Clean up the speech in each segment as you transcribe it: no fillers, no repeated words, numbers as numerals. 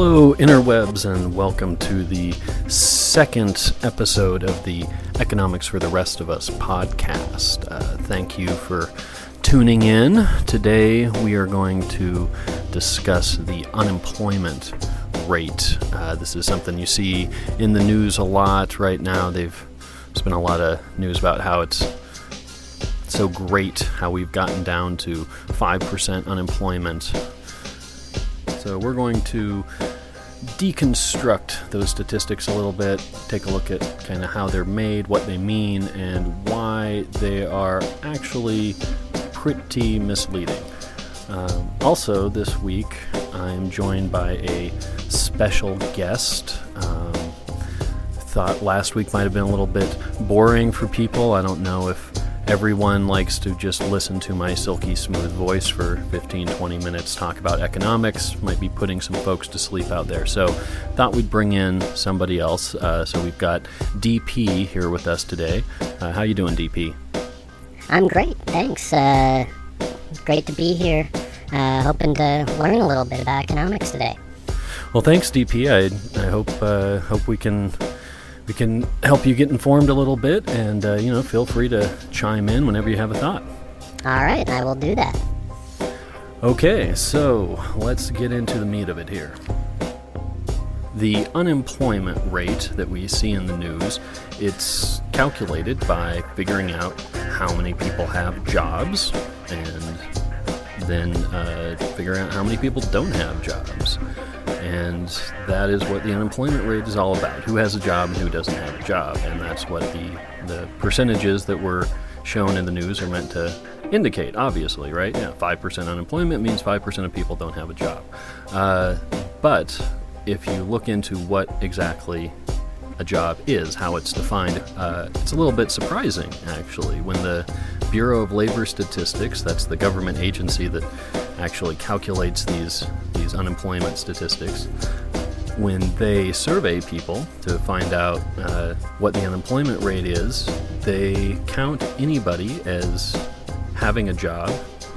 Hello, interwebs, and welcome to the second episode of the Economics for the Rest of Us podcast. Thank you for tuning in. Today we are going to discuss the unemployment rate. This is something you see in the news a lot right now. There's been a lot of news about how it's so great how we've gotten down to 5% unemployment. So we're going to deconstruct those statistics a little bit, take a look at kind of how they're made, what they mean, and why they are actually pretty misleading. Also, this week, I'm joined by a special guest. Thought last week might have been a little bit boring for people. I don't know if everyone likes to just listen to my silky smooth voice for 15-20 minutes talk about economics. Might be putting some folks to sleep out there. So thought we'd bring in somebody else. So we've got DP here with us today. How you doing, DP? I'm great, thanks. Great to be here. Hoping to learn a little bit about economics today. Well, thanks, DP. I hope we can help you get informed a little bit, and feel free to chime in whenever you have a thought. All right, I will do that. Okay, so let's get into the meat of it here. The unemployment rate that we see in the news, it's calculated by figuring out how many people have jobs and then figuring out how many people don't have jobs. And that is what the unemployment rate is all about. Who has a job and who doesn't have a job. And that's what the percentages that were shown in the news are meant to indicate, obviously, right? Yeah, 5% unemployment means 5% of people don't have a job. But if you look into what exactly a job is, how it's defined, it's a little bit surprising, actually. When the Bureau of Labor Statistics, that's the government agency that actually calculates these unemployment statistics, when they survey people to find out what the unemployment rate is, they count anybody as having a job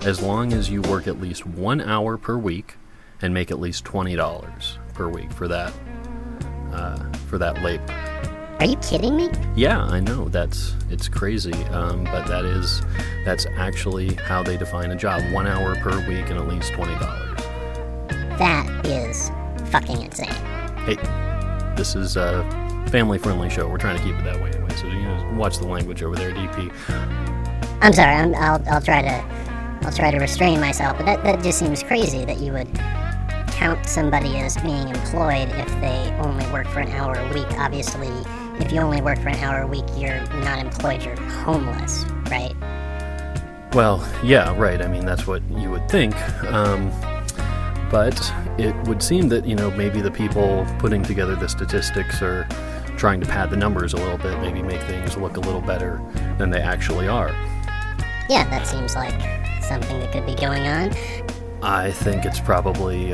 as long as you work at least 1 hour per week and make at least $20 per week for that labor. Are you kidding me? Yeah, I know, it's crazy, but that's actually how they define a job: 1 hour per week and at least $20. That is fucking insane. Hey, this is a family-friendly show. We're trying to keep it that way anyway, so watch the language over there, DP. I'm sorry. I'll try to restrain myself, but that just seems crazy that you would count somebody as being employed if they only work for an hour a week. Obviously, if you only work for an hour a week, you're not employed, you're homeless, right? Well, yeah, right. I mean, that's what you would think. But it would seem that, maybe the people putting together the statistics are trying to pad the numbers a little bit, maybe make things look a little better than they actually are. Yeah, that seems like something that could be going on. I think it's probably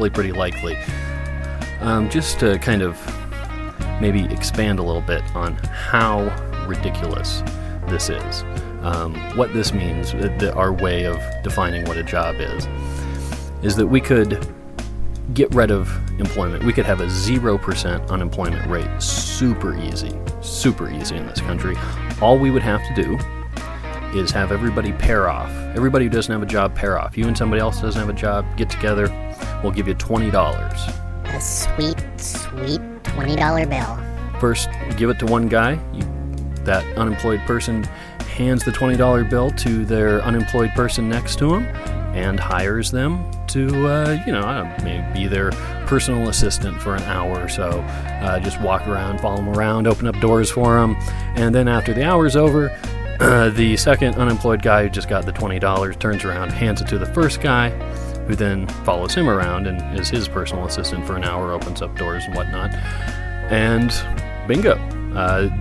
pretty likely. Just to kind of maybe expand a little bit on how ridiculous this is. What this means, our way of defining what a job is that we could get rid of employment. We could have a 0% unemployment rate. Super easy in this country. All we would have to do is have everybody pair off. Everybody who doesn't have a job, pair off. You and somebody else doesn't have a job, get together. We'll give you $20. A sweet $20 bill. First, give it to one guy. That unemployed person hands the $20 bill to their unemployed person next to him and hires them to, maybe be their personal assistant for an hour or so. Just walk around, follow them around, open up doors for them. And then after the hour's over, the second unemployed guy who just got the $20 turns around, hands it to the first guy, who then follows him around and is his personal assistant for an hour, opens up doors and whatnot. And bingo.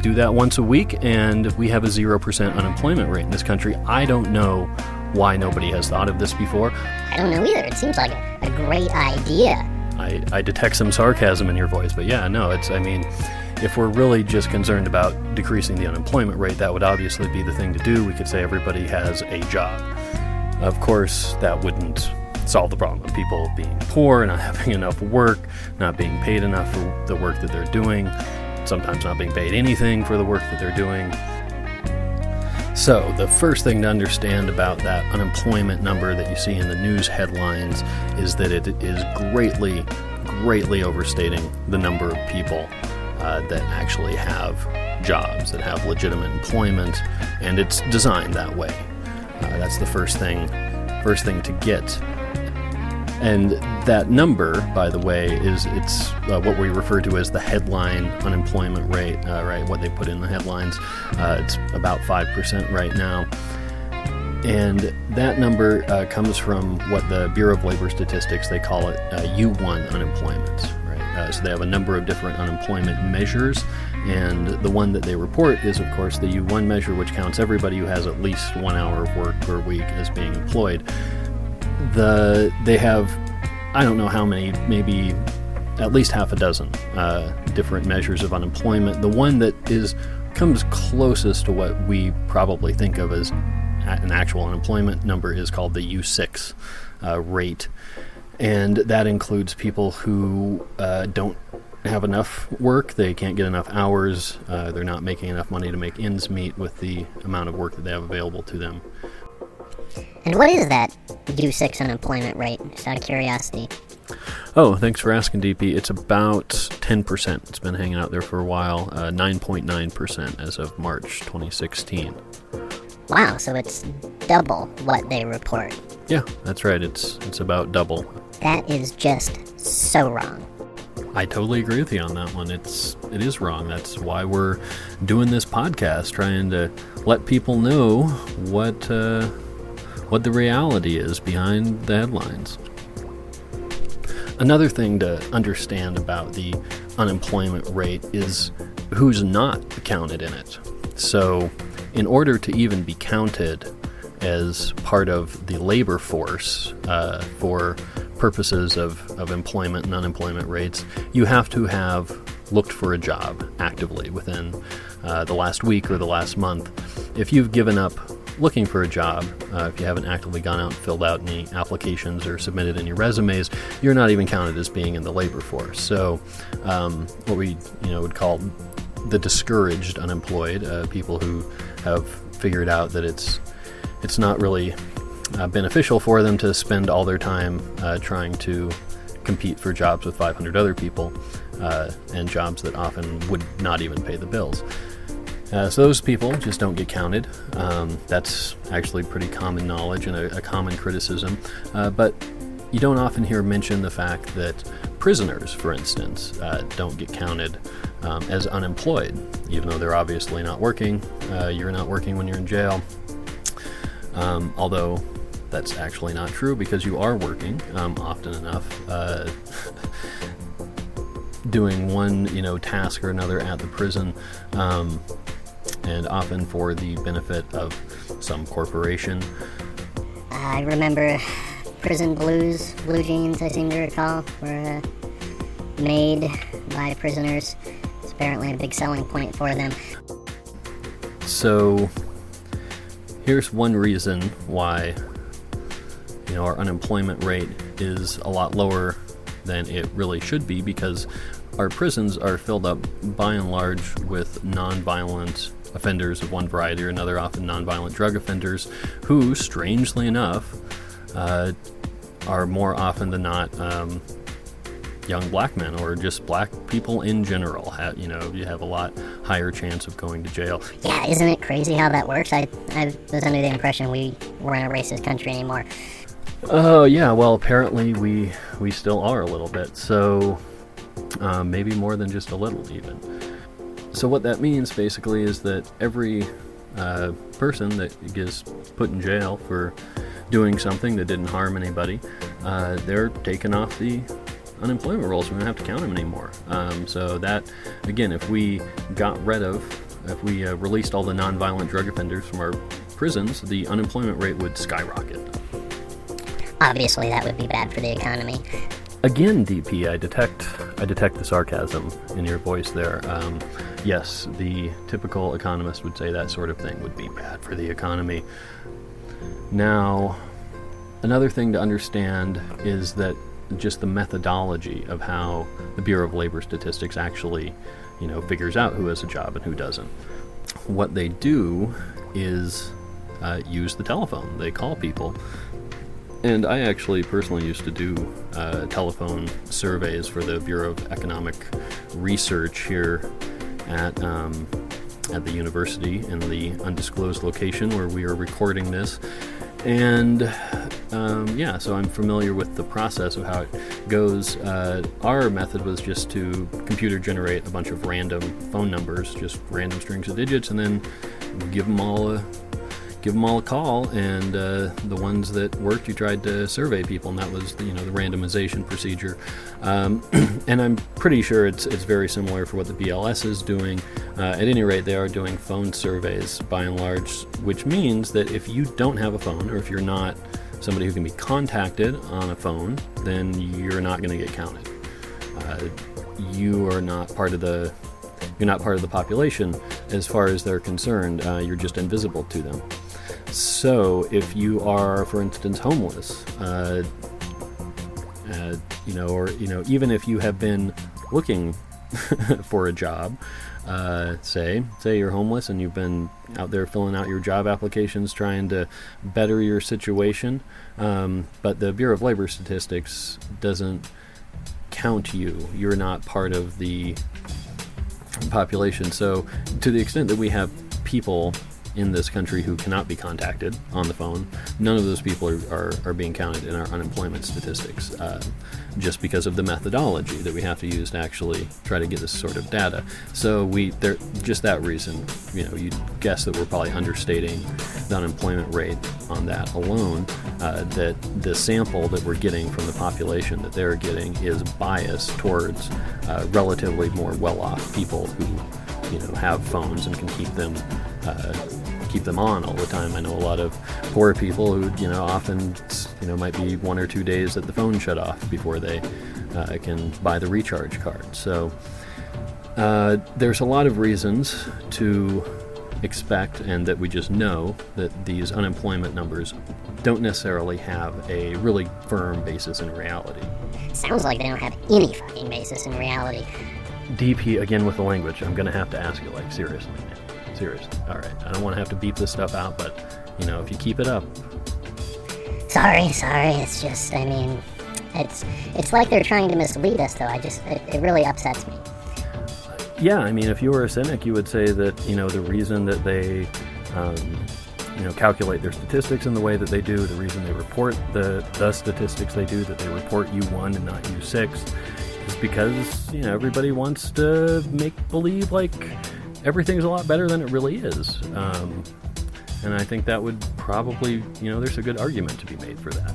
Do that once a week, and we have a 0% unemployment rate in this country. I don't know why nobody has thought of this before. I don't know either. It seems like a great idea. I detect some sarcasm in your voice, but yeah, no, if we're really just concerned about decreasing the unemployment rate, that would obviously be the thing to do. We could say everybody has a job. Of course, that wouldn't solve the problem of people being poor, not having enough work, not being paid enough for the work that they're doing, sometimes not being paid anything for the work that they're doing. So the first thing to understand about that unemployment number that you see in the news headlines is that it is greatly overstating the number of people that actually have jobs, that have legitimate employment, and it's designed that way. That's the first thing to get. And that number, by the way, it's what we refer to as the headline unemployment rate, right? What they put in the headlines. It's about 5% right now. And that number comes from what the Bureau of Labor Statistics, they call it U1 unemployment, right? So they have a number of different unemployment measures, and the one that they report is, of course, the U1 measure, which counts everybody who has at least 1 hour of work per week as being employed. They have, I don't know how many, maybe at least half a dozen different measures of unemployment. The one that comes closest to what we probably think of as an actual unemployment number is called the U6 rate. And that includes people who don't have enough work, they can't get enough hours, they're not making enough money to make ends meet with the amount of work that they have available to them. And what is that U6 unemployment rate, just out of curiosity? Oh, thanks for asking, DP. It's about 10%. It's been hanging out there for a while, 9.9% as of March 2016. Wow, so it's double what they report. Yeah, that's right. It's about double. That is just so wrong. I totally agree with you on that one. It is wrong. That's why we're doing this podcast, trying to let people know what the reality is behind the headlines. Another thing to understand about the unemployment rate is who's not counted in it. So, in order to even be counted as part of the labor force for purposes of employment and unemployment rates, you have to have looked for a job actively within the last week or the last month. If you've given up looking for a job, if you haven't actively gone out and filled out any applications or submitted any resumes, you're not even counted as being in the labor force. So what we would call the discouraged unemployed, people who have figured out that it's not really beneficial for them to spend all their time trying to compete for jobs with 500 other people and jobs that often would not even pay the bills. So those people just don't get counted. That's actually pretty common knowledge and a common criticism. But you don't often hear mention the fact that prisoners, for instance, don't get counted as unemployed, even though they're obviously not working. You're not working when you're in jail. Although that's actually not true, because you are working often enough, doing one task or another at the prison, and often for the benefit of some corporation. I remember prison blues, blue jeans, I seem to recall, were made by prisoners. It's apparently a big selling point for them. So here's one reason why our unemployment rate is a lot lower than it really should be, because our prisons are filled up by and large with nonviolent offenders of one variety or another, often nonviolent drug offenders, who, strangely enough, are more often than not young black men, or just black people in general. You have a lot higher chance of going to jail. Yeah, isn't it crazy how that works? I was under the impression we weren't a racist country anymore. Oh, yeah, well, apparently we still are a little bit, so maybe more than just a little, even. So what that means, basically, is that every person that gets put in jail for doing something that didn't harm anybody, they're taken off the unemployment rolls. We don't have to count them anymore. So that, again, if we released all the nonviolent drug offenders from our prisons, the unemployment rate would skyrocket. Obviously, that would be bad for the economy. Again, DP, I detect the sarcasm in your voice there. Yes, the typical economist would say that sort of thing would be bad for the economy. Now, Another thing to understand is that just the methodology of how the Bureau of Labor Statistics actually, figures out who has a job and who doesn't. What they do is use the telephone. They call people. And I actually personally used to do telephone surveys for the Bureau of Economic Research here at the university in the undisclosed location where we are recording this. And so I'm familiar with the process of how it goes. Our method was just to computer generate a bunch of random phone numbers, just random strings of digits, and then give them all a call. And the ones that worked, you tried to survey people, and that was the randomization procedure. And I'm pretty sure it's very similar for what the BLS is doing. At any rate, they are doing phone surveys by and large, which means that if you don't have a phone, or if you're not somebody who can be contacted on a phone, then you're not going to get counted. You're not part of the population as far as they're concerned. You're just invisible to them. So if you are, for instance, homeless, even if you have been looking for a job, say you're homeless and you've been out there filling out your job applications trying to better your situation, but the Bureau of Labor Statistics doesn't count you. You're not part of the population. So to the extent that we have people in this country who cannot be contacted on the phone, none of those people are being counted in our unemployment statistics, just because of the methodology that we have to use to actually try to get this sort of data. So just that reason, you'd guess that we're probably understating the unemployment rate on that alone, that the sample that we're getting from the population that they're getting is biased towards relatively more well-off people who have phones and can keep them on all the time. I know a lot of poor people who, often, might be 1 or 2 days that the phone shut off before they can buy the recharge card. So there's a lot of reasons to expect, and that we just know, that these unemployment numbers don't necessarily have a really firm basis in reality. Sounds like they don't have any fucking basis in reality. DP, again with the language, I'm going to have to ask you, seriously, man. Seriously. All right. I don't want to have to beep this stuff out, but, if you keep it up. Sorry. It's just, it's like they're trying to mislead us, though. It really upsets me. Yeah, if you were a cynic, you would say that, the reason that they, calculate their statistics in the way that they do, the reason they report the statistics they do, that they report U1 and not U6, is because, everybody wants to make believe everything's a lot better than it really is. And I think that would probably, there's a good argument to be made for that.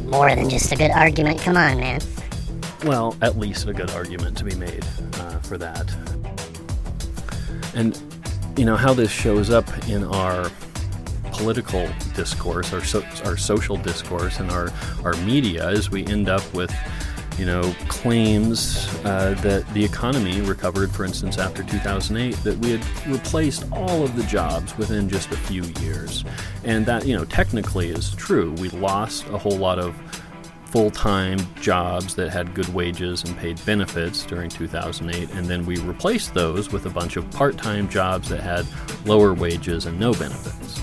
More than just a good argument. Come on, man. Well, at least a good argument to be made for that. And, how this shows up in our political discourse, our social discourse, and our media is we end up with claims that the economy recovered, for instance, after 2008, that we had replaced all of the jobs within just a few years. And that, technically is true. We lost a whole lot of full-time jobs that had good wages and paid benefits during 2008, and then we replaced those with a bunch of part-time jobs that had lower wages and no benefits.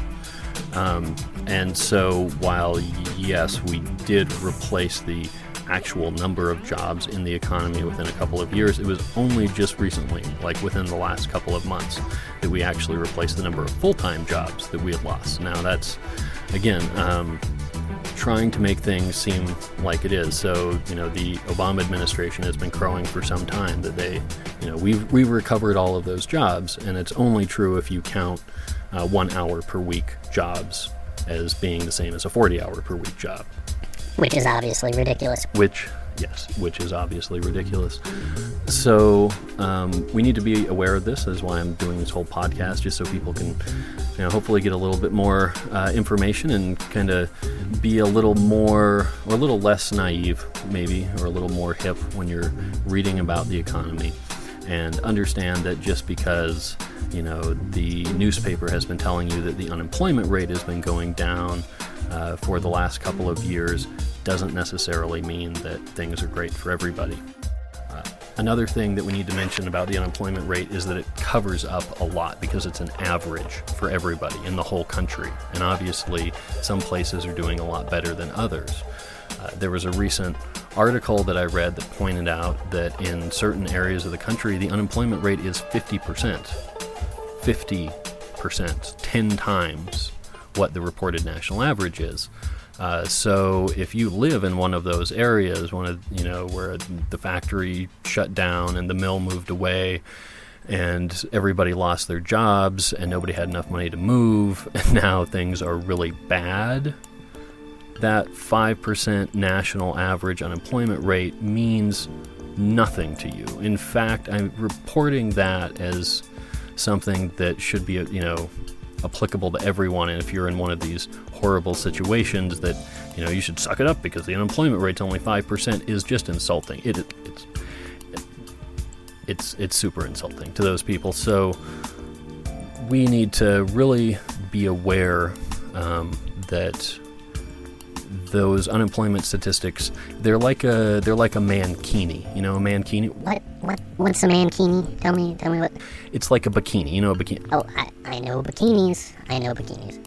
And so while, yes, we did replace the actual number of jobs in the economy within a couple of years, it was only just recently, within the last couple of months, that we actually replaced the number of full-time jobs that we had lost. Now that's, again, trying to make things seem like it is. So, the Obama administration has been crowing for some time that they, we've recovered all of those jobs, and it's only true if you count 1 hour per week jobs as being the same as a 40-hour per week job. Which is obviously ridiculous. Which is obviously ridiculous. So we need to be aware of this. That's why I'm doing this whole podcast, just so people can, hopefully get a little bit more information and kind of be a little more, or a little less naive, maybe, or a little more hip when you're reading about the economy. And understand that just because, the newspaper has been telling you that the unemployment rate has been going down, for the last couple of years doesn't necessarily mean that things are great for everybody. Another thing that we need to mention about the unemployment rate is that it covers up a lot because it's an average for everybody in the whole country. And obviously, some places are doing a lot better than others. There was a recent article that I read that pointed out that in certain areas of the country, the unemployment rate is 50%. 50%, 10 times what the reported national average is. So if you live in one of those areas, where the factory shut down and the mill moved away and everybody lost their jobs and nobody had enough money to move and now things are really bad, that 5% national average unemployment rate means nothing to you. In fact, I'm reporting that as something that should be, applicable to everyone. And if you're in one of these horrible situations that, you should suck it up because the unemployment rate's only 5% is just insulting. It's super insulting to those people. So we need to really be aware that those unemployment statistics, they're like a mankini. You know a mankini? What's a mankini? Tell me what. It's like a bikini. You know a bikini? Oh, I know bikinis.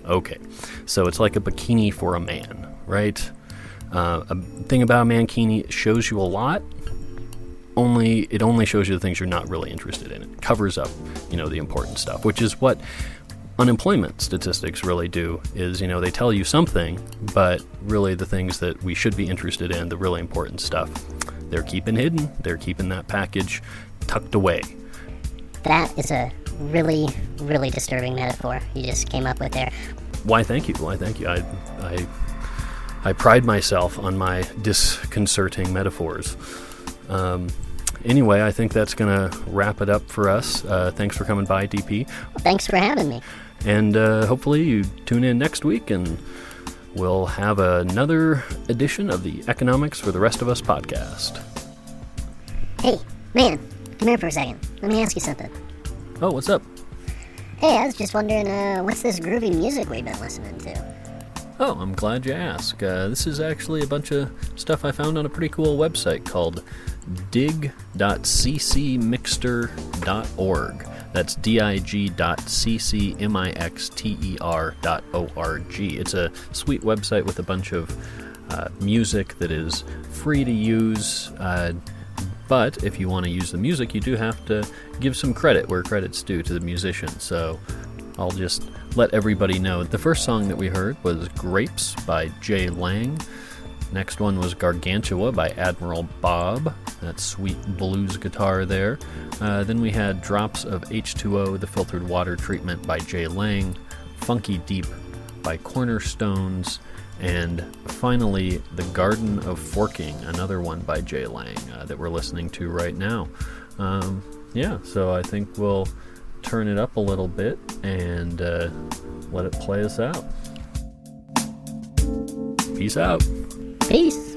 Okay, so it's like a bikini for a man, right? A thing about a mankini, it shows you a lot. It only shows you the things you're not really interested in. It covers up, the important stuff, which is what unemployment statistics really do. Is they tell you something, but really the things that we should be interested in, the really important stuff, they're keeping hidden. They're keeping that package tucked away. That is a really, really disturbing metaphor you just came up with there. Why, thank you. I pride myself on my disconcerting metaphors. Anyway, I think that's going to wrap it up for us. Thanks for coming by, DP. Well, thanks for having me. And hopefully you tune in next week and we'll have another edition of the Economics for the Rest of Us podcast. Hey, man, come here for a second. Let me ask you something. Oh, what's up? Hey, I was just wondering, what's this groovy music we've been listening to? Oh, I'm glad you asked. This is actually a bunch of stuff I found on a pretty cool website called dig.ccmixter.org. That's dig.ccmixter.org. It's a sweet website with a bunch of music that is free to use, but if you want to use the music, you do have to give some credit where credit's due to the musician. So I'll just let everybody know. The first song that we heard was Grapes by Jay Lang. Next one was Gargantua by Admiral Bob. That sweet blues guitar there. Then we had Drops of H2O, the filtered water treatment by Jay Lang. Funky Deep by Cornerstones. And finally, The Garden of Forking, another one by Jay Lang that we're listening to right now. So I think we'll turn it up a little bit and let it play us out. Peace out. Peace.